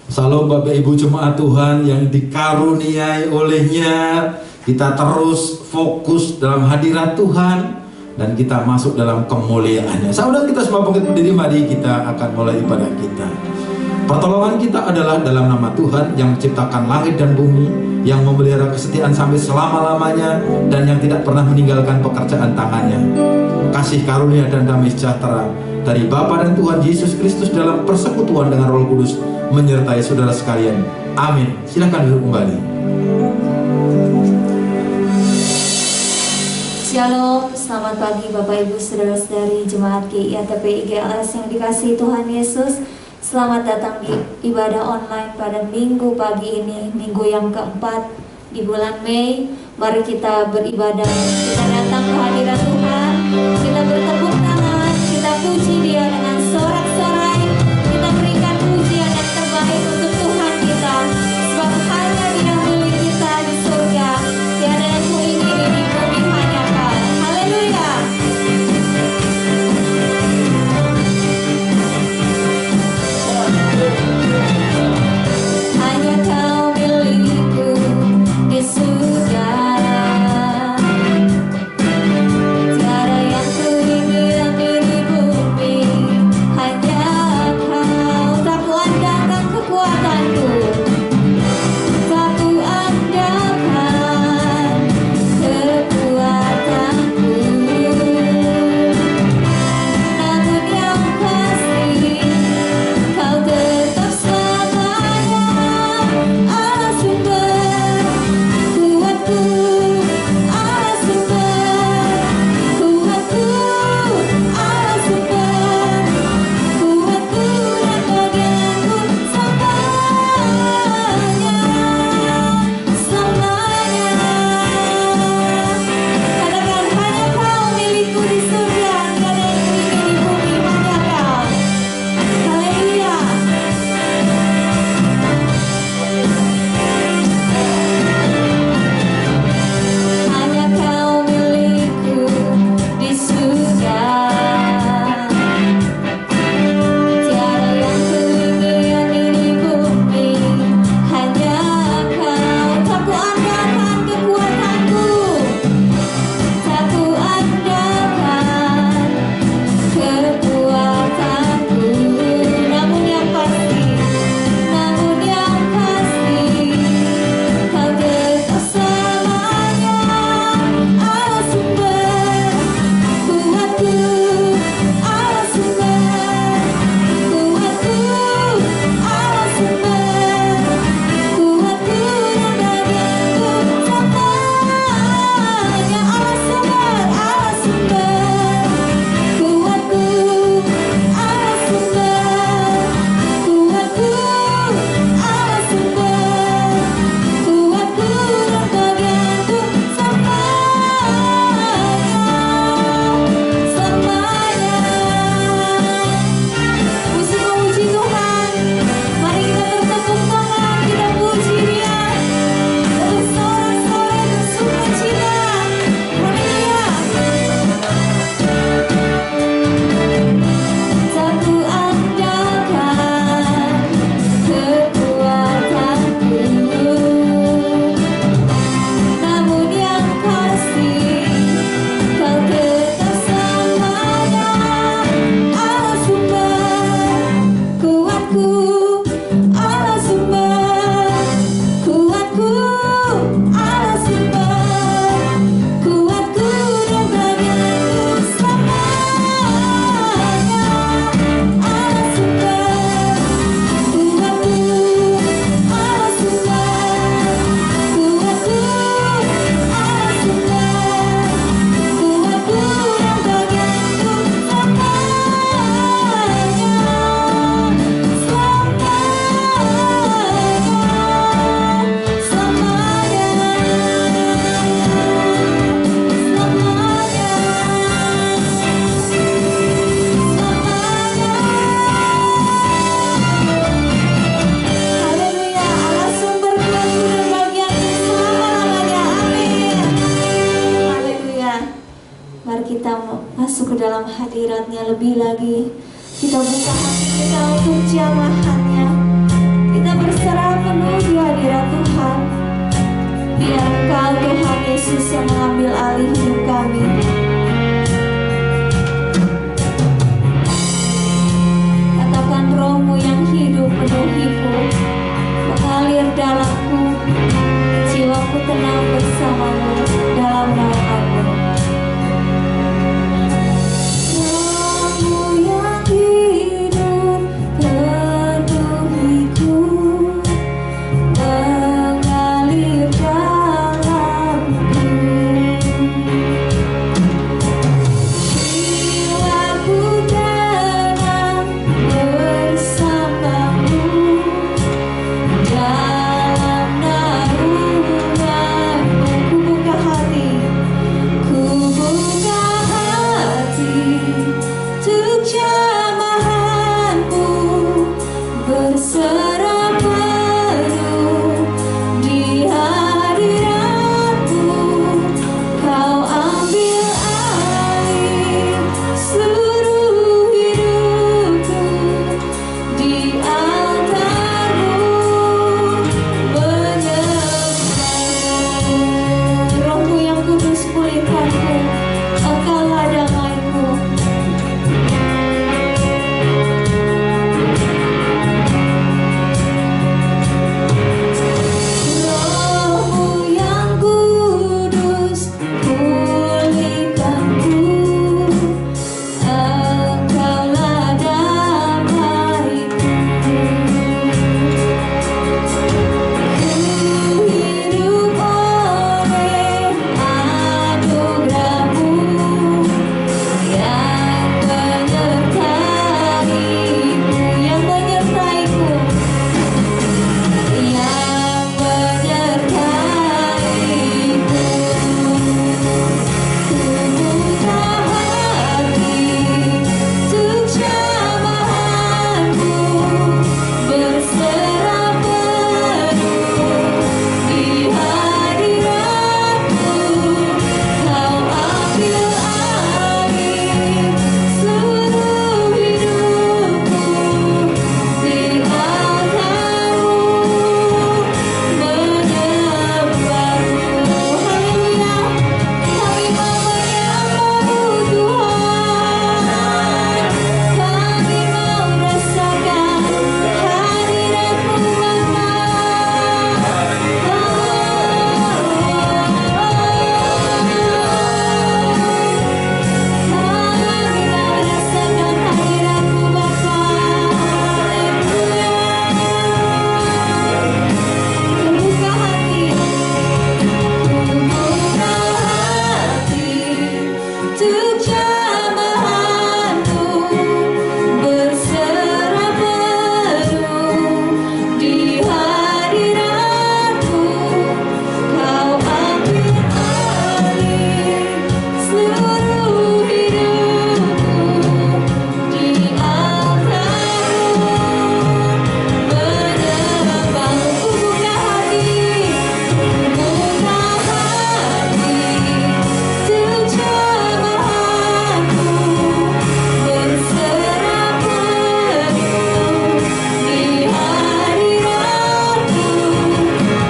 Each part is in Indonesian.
Salam Bapak Ibu jemaat Tuhan yang dikaruniai olehnya. Kita terus fokus dalam hadirat Tuhan dan kita masuk dalam kemuliaannya. Saudara kita semua bangkit berdiri, mari kita akan mulai ibadah kita. Pertolongan kita adalah dalam nama Tuhan yang menciptakan langit dan bumi, yang memelihara kesetiaan sampai selama-lamanya, dan yang tidak pernah meninggalkan pekerjaan tangannya. Kasih karunia dan damai sejahtera dari Bapa dan Tuhan Yesus Kristus dalam persekutuan dengan Roh Kudus menyertai saudara sekalian. Amin. Silakan duduk kembali. Shalom, selamat pagi Bapak Ibu saudara-saudari Jemaat GIATP IGLS yang dikasihi Tuhan Yesus. Selamat datang di ibadah online pada minggu pagi ini, minggu yang keempat di bulan Mei. Mari kita beribadah, kita datang ke hadirat Tuhan, kita bertepuk tangan, kita puji Dia dengan sorak-sorai, kita berikan pujian yang terbaik untuk Tuhan kita, sebab hanya Dia milik kita di surga, tiada yang kuingini di bumi hanya Kau. Haleluya. Hanya Kau milikku di surga, tiada yang kuingin di bumi, hanya Kau. Tak kuandalkan kekuatanku, tak kuandalkan kekuatanku, namun yang pasti Kau tetap selamanya Allah sumber kuatku, Allah sumber kuatku, Allah sumber kuatku dan bagianku selamanya, selamanya. Katakan hanya Kau milikku di surga, tiada yang kuingin di bumi hanya Kau. Haleluya. Hanya Kau milikku di surga, tiada yang kuingin di bumi, hanya Kau. Tak kuandalkan kekuatanku, tak kuandalkan kekuatanku, namun yang pasti Kau tetap selamanya Allah sumber kuatku, Allah sumber kuatku, Allah sumber kuatku dan bagianku selamanya. Allah sumber kuatku, Allah sumber kuatku, Allah sumber kuatku dan bagianku selamanya. Puji Tuhan. Mari kita bertepuk tangan, kita puji Dia, bersorak-sorai bersukacita. Haleluya. Tak kuandalkan kekuatanku, namun yang pasti Kau tetap selamanya Allah sumber kuatku, Allah sumber kuatku, Allah sumber kuatku dan bagianku selamanya. Allah sumber kuatku, Allah sumber kuatku, Allah sumber kuatku dan bagianku Haleluya. Allah sumber kuatku dan bagianku selama-lamanya. Amin. Haleluya. Mari kita masuk ke dalam hadirat-Nya lebih lagi. Kita buka hati kita untuk jamahannya. Kita Yesus yang mengambil alih hidup kami. Katakan rohmu yang hidup penuhiku, mengalir dalamku, jiwaku tenang bersamamu dalam naunganmu. Rohmu yang hidup penuhiku, mengalir dalamku, jiwaku tenang bersamamu dalam naunganmu. Ku buka hati untuk jamahanmu, berserah penuh di hadiratmu. Kau ambil alih seluruh hidupku, di altarmu menyembahmu. Rohmu yang kudus pulihkanku, Engkaulah damaiku. Rohmu yang kudus pulihkanku, Engkaulah damaiku. Ku hidup oleh anugerah-Mu yang menyertai-Mu, yang menyertai-Ku, yang menyertai-Ku. Ku buka hati untuk jamahanmu, berserah penuh di hadiratmu. Kau ambil alih seluruh hidupku, di altarmu menyembahmu. Haleluya, kami mau menyembahmu Tuhan, kami mau rasakan hadirat-Mu Bapa. Untuk jamahanmu, berserah penuh di hadiratmu. Kau ambil alih seluruh hidupku, di altarmu menyembahmu. Ku buka hati untuk jamahanmu, berserah penuh di hadiratmu.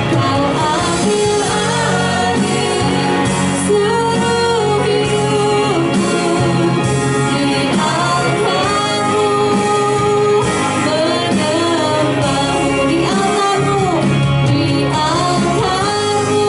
Kau ambil alih seluruh hidupku, di altarmu menyembahmu. Di altarmu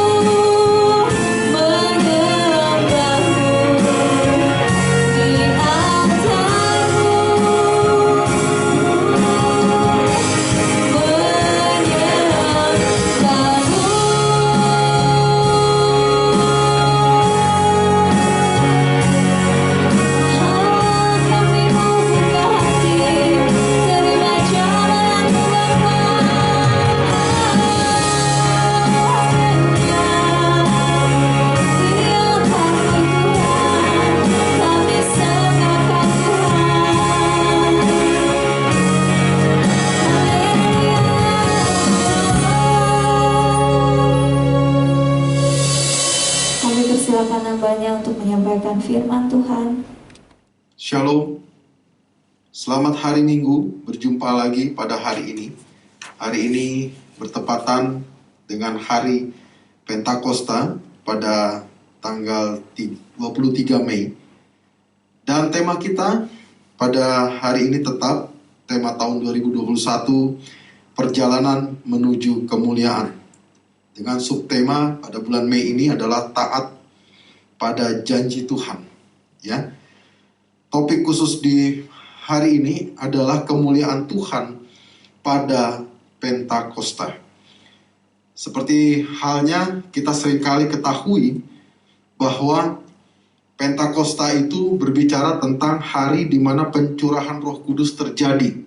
persilakan hambanya untuk menyampaikan firman Tuhan. Shalom, selamat hari Minggu, berjumpa lagi pada hari ini. Hari ini bertepatan dengan hari Pentakosta, pada tanggal 23 Mei. Dan tema kita pada hari ini tetap tema tahun 2021, perjalanan menuju kemuliaan. Dengan subtema pada bulan Mei ini adalah taat pada janji Tuhan. Ya. Topik khusus di hari ini adalah kemuliaan Tuhan pada Pentakosta. Seperti halnya kita seringkali ketahui bahwa Pentakosta itu berbicara tentang hari di mana pencurahan Roh Kudus terjadi.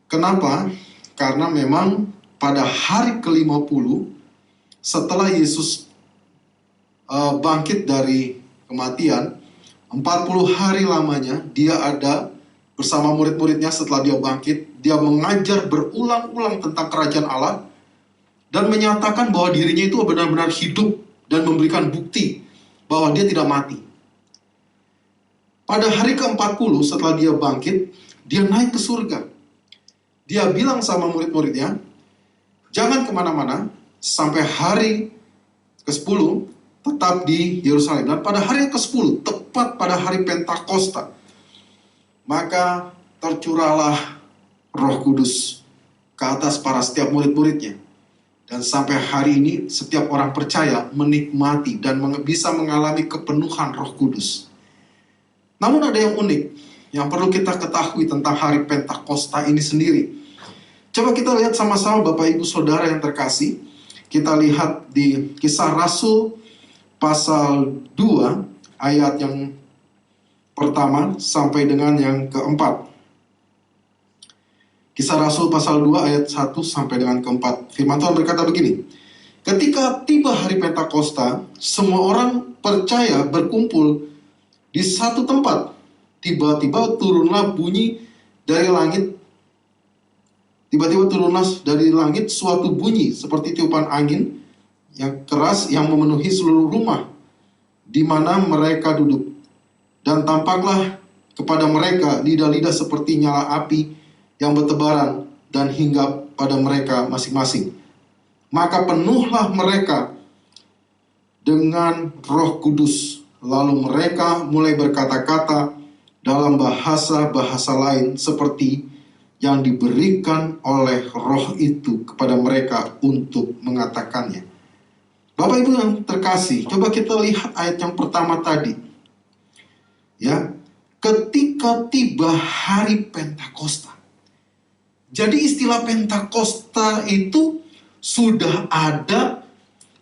Kenapa? Karena memang pada hari ke-50 setelah Yesus bangkit dari kematian, 40 hari lamanya dia ada bersama murid-muridnya. Setelah dia bangkit, dia mengajar berulang-ulang tentang kerajaan Allah dan menyatakan bahwa dirinya itu benar-benar hidup dan memberikan bukti bahwa dia tidak mati. Pada hari ke-40 setelah dia bangkit, dia naik ke surga. Dia bilang sama murid-muridnya, jangan kemana-mana sampai hari ke-10 tetap di Yerusalem. Dan pada hari ke-10, tepat pada hari Pentakosta, maka tercurahlah Roh Kudus ke atas para setiap murid-muridnya. Dan sampai hari ini setiap orang percaya menikmati dan bisa mengalami kepenuhan Roh Kudus. Namun ada yang unik yang perlu kita ketahui tentang hari Pentakosta ini sendiri. Coba kita lihat sama-sama Bapak Ibu Saudara yang terkasih. Kita lihat di Kisah Rasul pasal 2 ayat yang pertama sampai dengan yang keempat. Kisah Rasul pasal 2 ayat 1 sampai dengan keempat. Firman Tuhan berkata begini. Ketika tiba hari Pentakosta, semua orang percaya berkumpul di satu tempat. Tiba-tiba turunlah bunyi dari langit. Tiba-tiba turunlah dari langit suatu bunyi seperti tiupan angin yang keras yang memenuhi seluruh rumah di mana mereka duduk. Dan tampaklah kepada mereka lidah-lidah seperti nyala api yang bertebaran dan hinggap pada mereka masing-masing. Maka penuhlah mereka dengan Roh Kudus. Lalu mereka mulai berkata-kata dalam bahasa-bahasa lain seperti yang diberikan oleh Roh itu kepada mereka untuk mengatakannya. Bapak Ibu yang terkasih, coba kita lihat ayat yang pertama tadi. Ya, ketika tiba hari Pentakosta. Jadi istilah Pentakosta itu sudah ada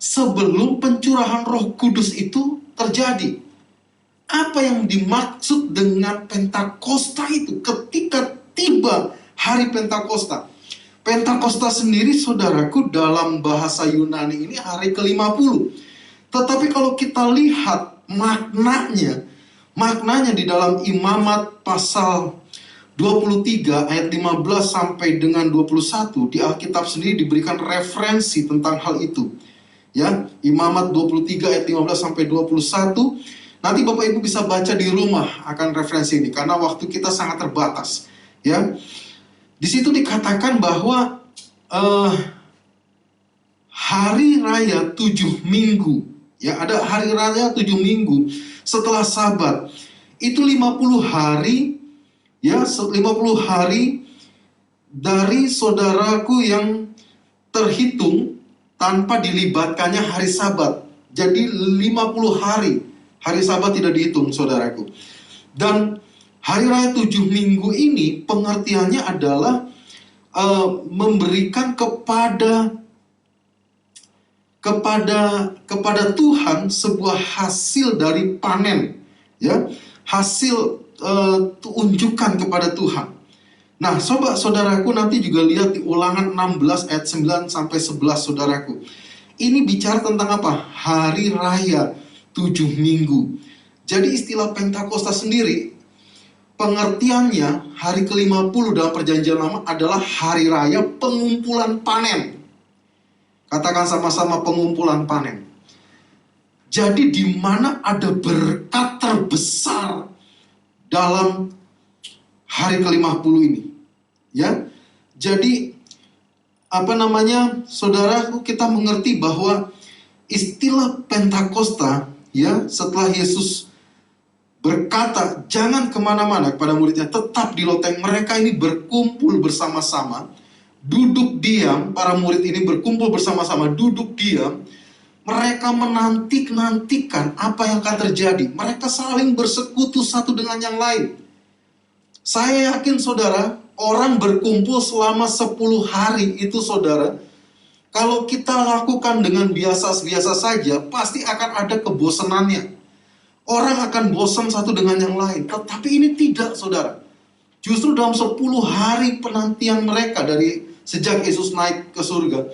sebelum pencurahan Roh Kudus itu terjadi. Apa yang dimaksud dengan Pentakosta itu? Ketika tiba hari Pentakosta. Pentakosta sendiri saudaraku dalam bahasa Yunani ini hari ke-50. Tetapi kalau kita lihat maknanya di dalam Imamat pasal 23 ayat 15 sampai dengan 21 di Alkitab sendiri diberikan referensi tentang hal itu. Ya, Imamat 23 ayat 15 sampai 21. Nanti Bapak Ibu bisa baca di rumah akan referensi ini karena waktu kita sangat terbatas. Ya. Di situ dikatakan bahwa hari raya 7 minggu, ya ada hari raya 7 minggu setelah Sabat. Itu 50 hari. Ya, 50 hari dari saudaraku yang terhitung tanpa dilibatkannya hari Sabat. Jadi 50 hari Sabat tidak dihitung saudaraku. Dan hari raya 7 minggu ini pengertiannya adalah memberikan kepada Tuhan sebuah hasil dari panen. Ya, hasil unjukkan kepada Tuhan. Nah, saudaraku nanti juga lihat di Ulangan 16 ayat 9 sampai 11 saudaraku. Ini bicara tentang apa? Hari raya 7 minggu. Jadi istilah Pentakosta sendiri pengertiannya hari ke-50 dalam perjanjian lama adalah hari raya pengumpulan panen. Katakan sama-sama pengumpulan panen. Jadi di mana ada berkat terbesar dalam hari ke-50 ini. Ya. Jadi saudaraku kita mengerti bahwa istilah Pentakosta, ya, setelah Yesus berkata jangan kemana-mana kepada muridnya, tetap di loteng, mereka ini berkumpul bersama-sama, duduk diam. Para murid ini berkumpul bersama-sama, duduk diam. Mereka menanti-nantikan apa yang akan terjadi. Mereka saling bersekutu satu dengan yang lain. Saya yakin saudara, orang berkumpul selama 10 hari itu saudara, kalau kita lakukan dengan biasa-biasa saja, pasti akan ada kebosanannya. Orang akan bosan satu dengan yang lain. Tetapi ini tidak saudara. Justru dalam 10 hari penantian mereka dari sejak Yesus naik ke surga,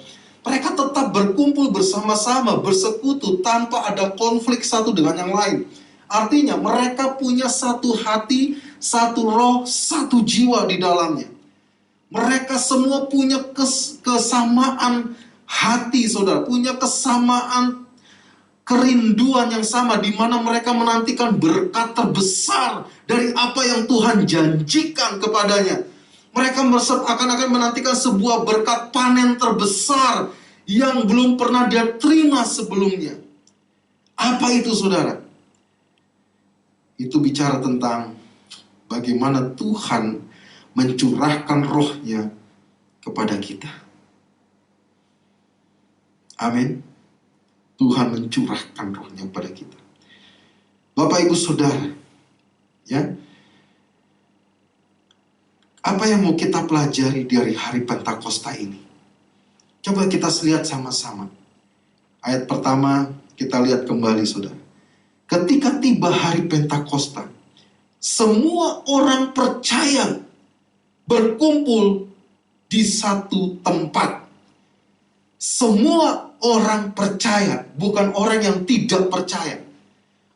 mereka tetap berkumpul bersama-sama, bersekutu tanpa ada konflik satu dengan yang lain. Artinya mereka punya satu hati, satu roh, satu jiwa di dalamnya. Mereka semua punya kesamaan hati saudara, punya kesamaan kerinduan yang sama, di mana mereka menantikan berkat terbesar dari apa yang Tuhan janjikan kepadanya. Mereka akan menantikan sebuah berkat panen terbesar yang belum pernah dia terima sebelumnya. Apa itu saudara? Itu bicara tentang bagaimana Tuhan mencurahkan rohnya kepada kita. Amin. Tuhan mencurahkan rohnya kepada kita. Bapak Ibu Saudara, ya, apa yang mau kita pelajari dari hari Pentakosta ini? Coba kita lihat sama-sama. Ayat pertama kita lihat kembali saudara. Ketika tiba hari Pentakosta, semua orang percaya berkumpul di satu tempat. Semua orang percaya, bukan orang yang tidak percaya.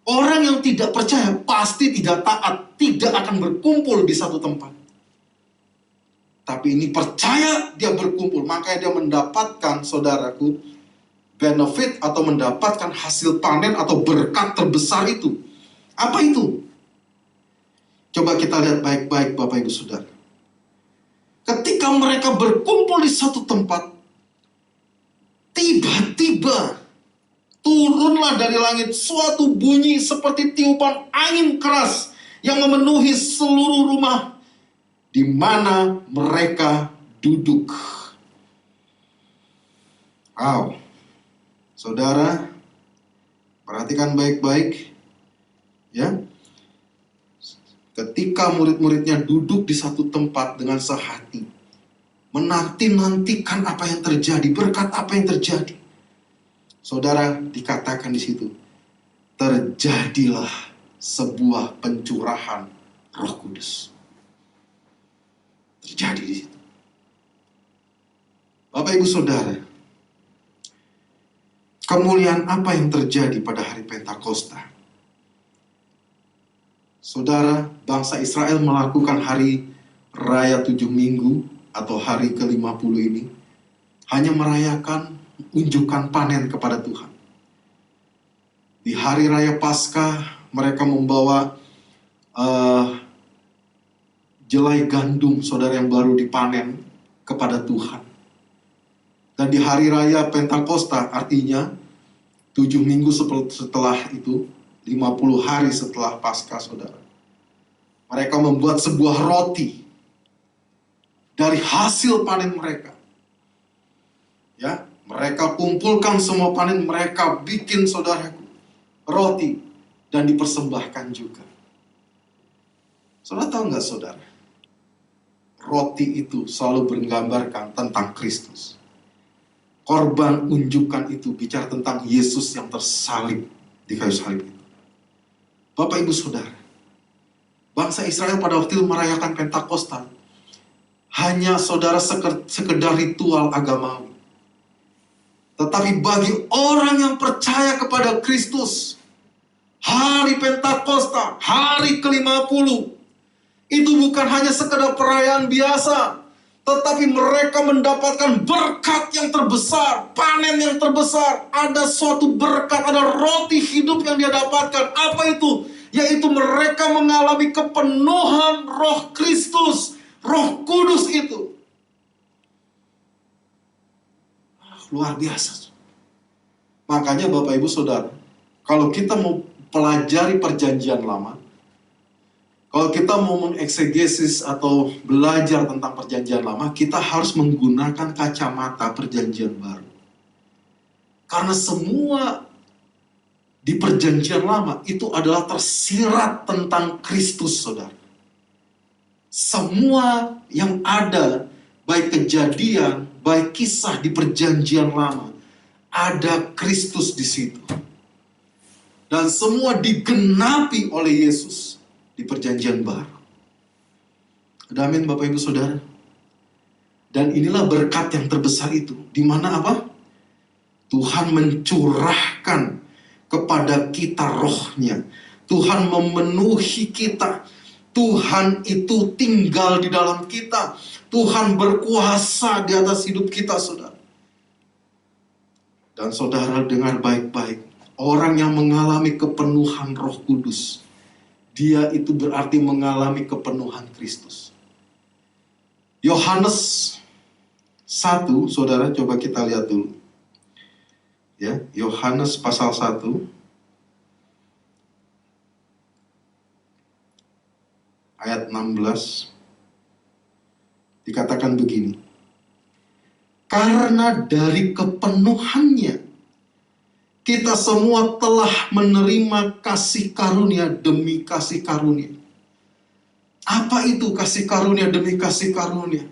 Orang yang tidak percaya pasti tidak taat, tidak akan berkumpul di satu tempat. Tapi ini percaya, dia berkumpul, makanya dia mendapatkan, saudaraku, benefit atau mendapatkan hasil panen atau berkat terbesar itu. Apa itu? Coba kita lihat baik-baik Bapak Ibu Saudara. Ketika mereka berkumpul di satu tempat, tiba-tiba turunlah dari langit suatu bunyi seperti tiupan angin keras yang memenuhi seluruh rumah di mana mereka duduk. Wow. Saudara, perhatikan baik-baik. Ya. Ketika murid-muridnya duduk di satu tempat dengan sehati, menanti-nantikan apa yang terjadi, berkat apa yang terjadi. Saudara, dikatakan di situ, terjadilah sebuah pencurahan Roh Kudus. Terjadi di situ. Bapak Ibu Saudara, kemuliaan apa yang terjadi pada hari Pentakosta? Saudara, bangsa Israel melakukan hari raya 7 minggu atau hari ke-50 ini hanya merayakan unjukan panen kepada Tuhan. Di hari raya Paskah mereka membawa jelai gandum saudara yang baru dipanen kepada Tuhan. Dan di hari raya Pentakosta, artinya 7 minggu setelah itu, 50 hari setelah Paskah saudara, mereka membuat sebuah roti dari hasil panen mereka. Ya, mereka kumpulkan semua panen mereka, bikin saudaraku roti dan dipersembahkan juga. Saudara tahu nggak saudara? Roti itu selalu menggambarkan tentang Kristus. Korban unjukan itu bicara tentang Yesus yang tersalib di kayu salib itu. Bapak Ibu Saudara, bangsa Israel pada waktu itu merayakan Pentakosta hanya saudara sekedar ritual agamawi. Tetapi bagi orang yang percaya kepada Kristus, hari Pentakosta, hari ke-50, itu bukan hanya sekedar perayaan biasa, tetapi mereka mendapatkan berkat yang terbesar, panen yang terbesar. Ada suatu berkat, ada roti hidup yang dia dapatkan. Apa itu? Yaitu mereka mengalami kepenuhan Roh Kristus, Roh Kudus itu. Luar biasa. Makanya Bapak Ibu Saudara, kalau kita mau pelajari perjanjian lama, kalau kita mau mengeksegesis atau belajar tentang perjanjian lama, kita harus menggunakan kacamata perjanjian baru. Karena semua di perjanjian lama itu adalah tersirat tentang Kristus, saudara. Semua yang ada, baik kejadian, baik kisah di perjanjian lama, ada Kristus di situ. Dan semua digenapi oleh Yesus di perjanjian baru. Ada amin Bapak Ibu Saudara. Dan inilah berkat yang terbesar itu. Di mana apa? Tuhan mencurahkan kepada kita rohnya. Tuhan memenuhi kita. Tuhan itu tinggal di dalam kita. Tuhan berkuasa di atas hidup kita, saudara. Dan saudara dengar baik-baik. Orang yang mengalami kepenuhan Roh Kudus, dia itu berarti mengalami kepenuhan Kristus. Yohanes 1, saudara, coba kita lihat dulu. Ya, Yohanes pasal 1. Ayat 16. Dikatakan begini. Karena dari kepenuhannya, kita semua telah menerima kasih karunia demi kasih karunia. Apa itu kasih karunia demi kasih karunia?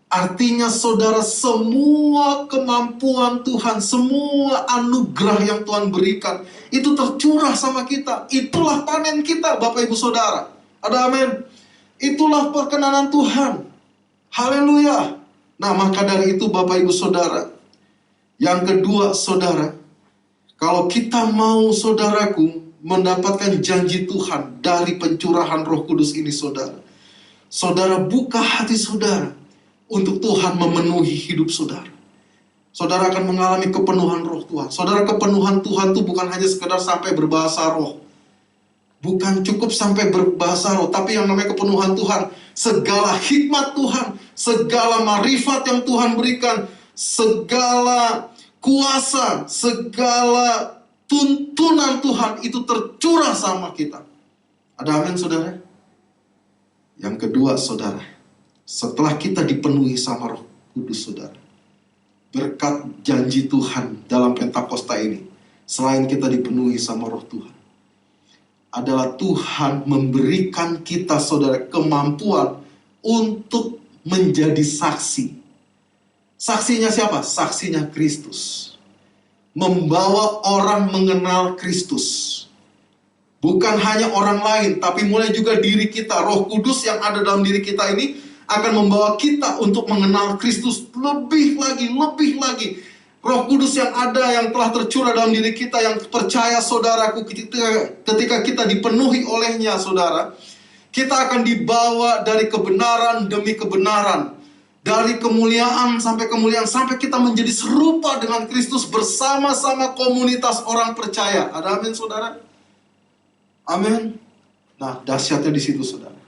Artinya saudara, semua kemampuan Tuhan, semua anugerah yang Tuhan berikan, itu tercurah sama kita. Itulah panen kita, Bapak Ibu Saudara. Ada amin. Itulah perkenanan Tuhan. Haleluya. Nah, maka dari itu Bapak Ibu Saudara. Yang kedua, saudara, kalau kita mau, saudaraku, mendapatkan janji Tuhan dari pencurahan Roh Kudus ini, saudara. Saudara buka hati saudara untuk Tuhan memenuhi hidup saudara. Saudara akan mengalami kepenuhan Roh Tuhan. Saudara, kepenuhan Tuhan itu bukan hanya sekedar sampai berbahasa roh. Bukan cukup sampai berbahasa roh, tapi yang namanya kepenuhan Tuhan, segala hikmat Tuhan, segala marifat yang Tuhan berikan, segala kuasa, segala tuntunan Tuhan itu tercurah sama kita. Ada amin, saudara? Yang kedua, saudara, setelah kita dipenuhi sama Roh Kudus, saudara, berkat janji Tuhan dalam Pentakosta ini, selain kita dipenuhi sama Roh Tuhan, adalah Tuhan memberikan kita, saudara, kemampuan untuk menjadi saksi. Saksinya siapa? Saksinya Kristus. Membawa orang mengenal Kristus. Bukan hanya orang lain, tapi mulai juga diri kita. Roh Kudus yang ada dalam diri kita ini akan membawa kita untuk mengenal Kristus lebih lagi, lebih lagi. Roh Kudus yang ada, yang telah tercurah dalam diri kita, yang percaya, saudaraku, ketika kita dipenuhi olehnya, saudara, kita akan dibawa dari kebenaran demi kebenaran. Dari kemuliaan sampai kemuliaan, sampai kita menjadi serupa dengan Kristus bersama-sama komunitas orang percaya. Ada amin, saudara? Amin. Nah, dahsyatnya di situ, saudara.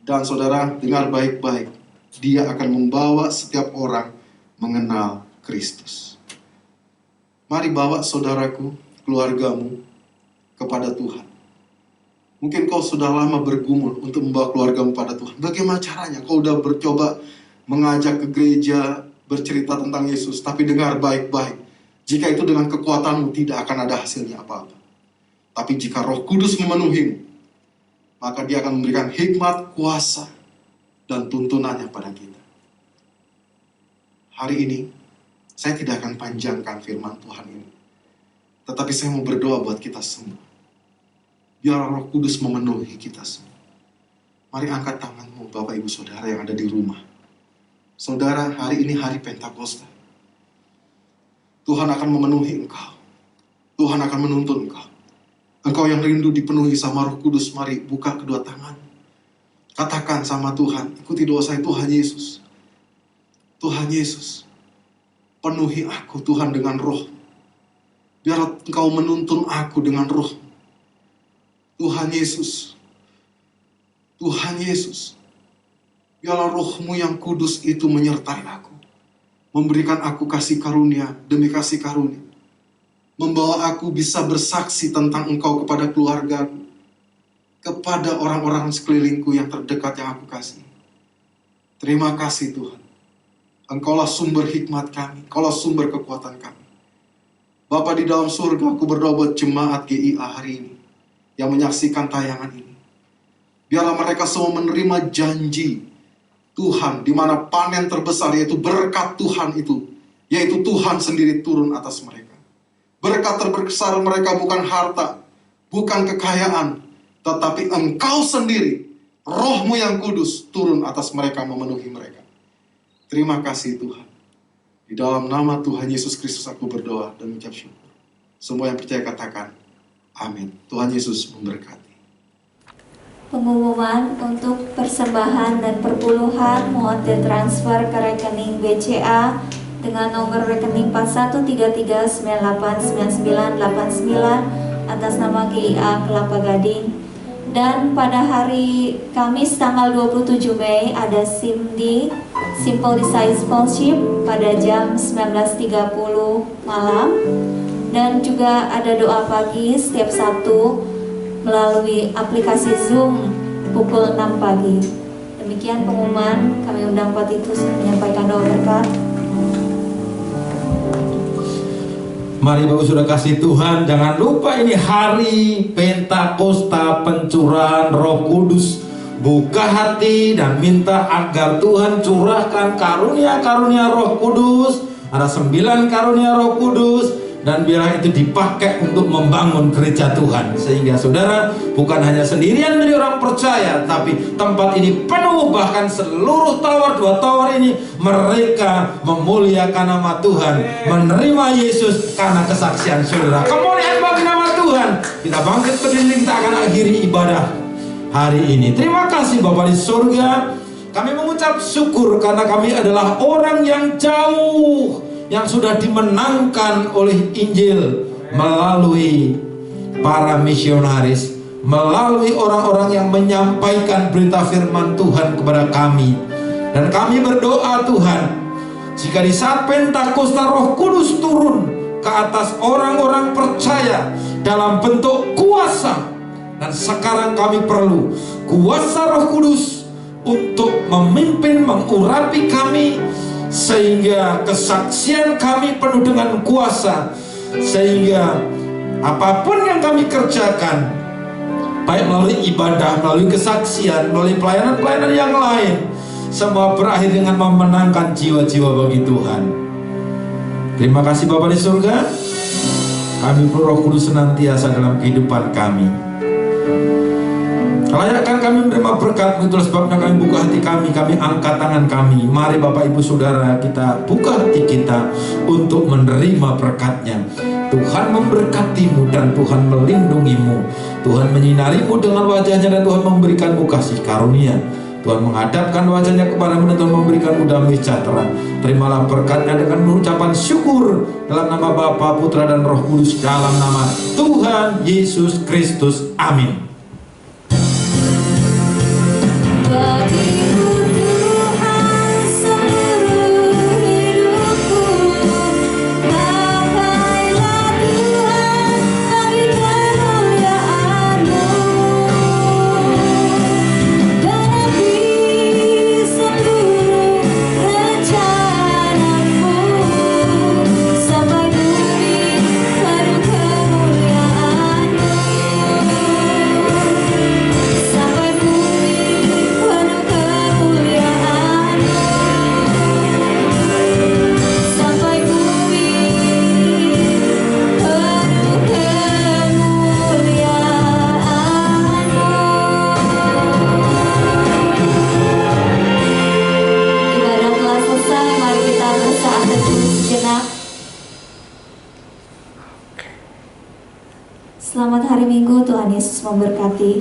Dan saudara, dengar baik-baik. Dia akan membawa setiap orang mengenal Kristus. Mari bawa saudaraku, keluargamu kepada Tuhan. Mungkin kau sudah lama bergumul untuk membawa keluargamu pada Tuhan. Bagaimana caranya? Kau udah bercoba mengajak ke gereja, bercerita tentang Yesus, tapi dengar baik-baik. Jika itu dengan kekuatanmu, tidak akan ada hasilnya apa-apa. Tapi jika Roh Kudus memenuhimu, maka dia akan memberikan hikmat, kuasa, dan tuntunannya pada kita. Hari ini, saya tidak akan panjangkan firman Tuhan ini. Tetapi saya mau berdoa buat kita semua. Biar Roh Kudus memenuhi kita semua. Mari angkat tanganmu, Bapak Ibu Saudara yang ada di rumah. Saudara, hari ini hari Pentakosta. Tuhan akan memenuhi engkau. Tuhan akan menuntun engkau. Engkau yang rindu dipenuhi sama Roh Kudus, mari buka kedua tangan. Katakan sama Tuhan, ikuti doa saya, Tuhan Yesus. Tuhan Yesus, penuhi aku Tuhan dengan roh. Biar engkau menuntun aku dengan roh. Tuhan Yesus. Tuhan Yesus. Biarlah rohmu yang kudus itu menyertai aku. Memberikan aku kasih karunia demi kasih karunia. membawa aku bisa bersaksi tentang Engkau kepada keluarga, kepada orang-orang sekelilingku yang terdekat yang aku kasih. Terima kasih Tuhan. Engkaulah sumber hikmat kami, Engkaulah sumber kekuatan kami. Bapa di dalam surga, aku berdoa buat jemaat GIA hari ini yang menyaksikan tayangan ini. Biarlah mereka semua menerima janji Tuhan, di mana panen terbesar yaitu berkat Tuhan itu, yaitu Tuhan sendiri turun atas mereka. Berkat terbesar mereka bukan harta, bukan kekayaan, tetapi Engkau sendiri, Roh-Mu yang kudus turun atas mereka, memenuhi mereka. Terima kasih Tuhan. Di dalam nama Tuhan Yesus Kristus aku berdoa dan mengucap syukur. Semua yang percaya katakan, amin. Tuhan Yesus memberkati. Pengumuman untuk persembahan dan perpuluhan mohon ditransfer ke rekening BCA dengan nomor rekening 4133989989 atas nama GIA Kelapa Gading. Dan pada hari Kamis tanggal 27 Mei ada SIMD, Simple Discipleship, pada jam 19.30 malam. Dan juga ada doa pagi setiap Sabtu melalui aplikasi Zoom pukul 6 pagi. Demikian pengumuman, kami undang Pak Titus menyampaikan doa berkat. Mari Bapak sudah kasih Tuhan, jangan lupa ini hari Pentakosta pencurahan Roh Kudus. Buka hati dan minta agar Tuhan curahkan karunia-karunia Roh Kudus. Ada 9 karunia Roh Kudus, dan biarlah itu dipakai untuk membangun gereja Tuhan, sehingga saudara bukan hanya sendirian menjadi orang percaya, tapi tempat ini penuh, bahkan seluruh tower, 2 tower ini mereka memuliakan nama Tuhan, menerima Yesus karena kesaksian saudara. Kemuliaan bagi nama Tuhan. Kita bangkit berdiri, kita akan akhiri ibadah hari ini. Terima kasih Bapa di surga. Kami mengucap syukur karena kami adalah orang yang jauh, yang sudah dimenangkan oleh Injil melalui para misionaris, melalui orang-orang yang menyampaikan berita firman Tuhan kepada kami. Dan kami berdoa Tuhan, jika di saat Pentakosta Roh Kudus turun ke atas orang-orang percaya dalam bentuk kuasa, dan sekarang kami perlu kuasa Roh Kudus untuk memimpin, mengurapi kami, sehingga kesaksian kami penuh dengan kuasa, sehingga apapun yang kami kerjakan, baik melalui ibadah, melalui kesaksian, melalui pelayanan-pelayanan yang lain, semua berakhir dengan memenangkan jiwa-jiwa bagi Tuhan. Terima kasih Bapa di surga. Kami perlu Roh Kudus senantiasa dalam kehidupan kami. Layakkan kami menerima berkat, itulah sebabnya kami buka hati kami angkat tangan kami. Mari Bapak Ibu Saudara, kita buka hati kita untuk menerima berkatnya. Tuhan memberkatimu dan Tuhan melindungimu. Tuhan menyinarimu dengan wajahnya dan Tuhan memberikanmu kasih karunia. Tuhan menghadapkan wajahnya kepadamu dan Tuhan memberikanmu damai sejahtera. Terimalah berkatnya dengan ucapan syukur dalam nama Bapa, Putra dan Roh Kudus, dalam nama Tuhan Yesus Kristus. Amin. Bagimu Tuhan seluruh hidupku, pakailah Tuhan bagi kemuliaan-Mu, genapi seluruh rencana-Mu, sampai bumi penuh kemuliaan-Mu, sampai bumi penuh kemuliaan-Mu, sampai bumi penuh kemuliaan-Mu. Ibadah telah selesai, mari kita bersaat teduh sejenak. Selamat hari Minggu, Tuhan Yesus memberkati.